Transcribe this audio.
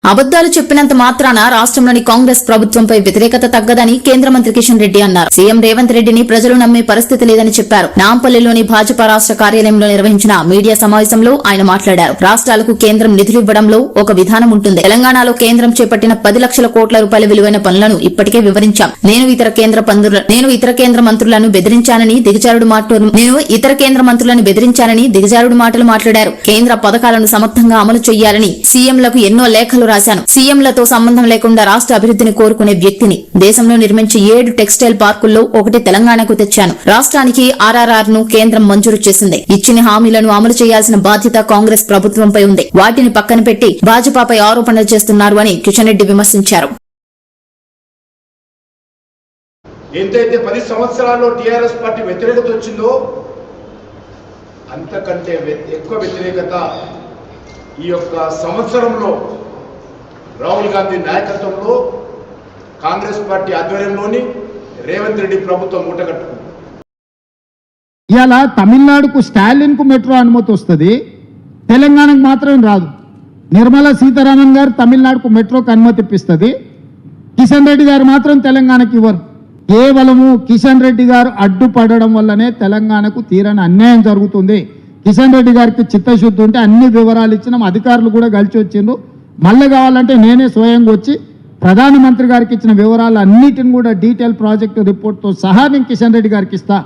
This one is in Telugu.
అబద్దాలు చెప్పినంత మాత్రాన రాష్ట్రంలోని కాంగ్రెస్ ప్రభుత్వంపై వ్యతిరేకత తగ్గదని కేంద్ర మంత్రి కిషన్ రెడ్డి అన్నారు. సీఎం రేవంత్ రెడ్డిని ప్రజలు నమ్మే పరిస్థితి లేదని చెప్పారు. నాంపల్లిలోని భాజపా రాష్ట్ర కార్యాలయంలో నిర్వహించిన మీడియా సమావేశంలో ఆయన మాట్లాడారు. రాష్ట్రాలకు కేంద్రం నిధులు ఇవ్వడంలో ఒక విధానం ఉంటుంది. తెలంగాణలో కేంద్రం చేపట్టిన 10 లక్షల కోట్ల రూపాయల విలువైన పనులను ఇప్పటికే వివరించాం. నేను ఇతర కేంద్ర మంత్రులను బెదిరించానని దిగజారుడు మాటలు మాట్లాడారు. కేంద్ర పథకాలను సమర్థంగా అమలు చేయాలని సీఎంలకు ఎన్నో లేఖలు రాశాను. సీఎంలతో సంబంధం లేకుండా రాష్ట్ర అభివృద్ధిని కోరుకునే వ్యక్తిని. దేశంలో నిర్మించే 7 టెక్స్టైల్ పార్కుల్లో ఒకటి తెలంగాణకు తెచ్చాను. రాష్ట్రానికి ఆర్ఆర్ఆర్ ను కేంద్రం మంజూరు చేసింది. ఇచ్చిన హామీలను అమలు చేయాల్సిన బాధ్యత కాంగ్రెస్ ప్రభుత్వంపై ఉంది. వాటిని పక్కన పెట్టి భాజపాపై ఆరోపణలు చేస్తున్నారు అని కిషన్ రెడ్డి విమర్శించారు. ఎంతైతే 10 సంవత్సరాల్లో టీఆర్ఎస్ పార్టీ వ్యతిరేకత వచ్చిందో అంతకంటే ఎక్కువ వ్యతిరేకత ఈ యొక్క సంవత్సరంలో రాహుల్ గాంధీ నాయకత్వంలో కాంగ్రెస్ పార్టీ ఆధ్వర్యంలోని రేవంత్ రెడ్డి ప్రభుత్వం మూటగట్టుకుంది. ఇలా తమిళనాడుకు స్టాలిన్కు మెట్రో అనుమతి వస్తుంది, తెలంగాణకు మాత్రం రాదు. నిర్మలా సీతారామన్ గారు తమిళనాడుకు మెట్రోకి అనుమతి ఇప్పిస్తుంది, కిషన్ రెడ్డి గారు మాత్రం తెలంగాణకు ఇవ్వరు. కేవలము కిషన్ రెడ్డి గారు అడ్డుపడడం వల్లనే తెలంగాణకు తీరని అన్యాయం జరుగుతుంది. కిషన్ రెడ్డి గారికి చిత్తశుద్ధి ఉంటే అన్ని వివరాలు ఇచ్చినాం, అధికారులు కూడా కలిసి వచ్చిండ్రు. మళ్ళీ కావాలంటే నేనే స్వయంగా వచ్చి ప్రధానమంత్రి గారికి ఇచ్చిన వివరాలు అన్నిటిని కూడా డీటెయిల్ ప్రాజెక్టు రిపోర్ట్తో సహా నేను కిషన్ రెడ్డి గారికి ఇస్తా.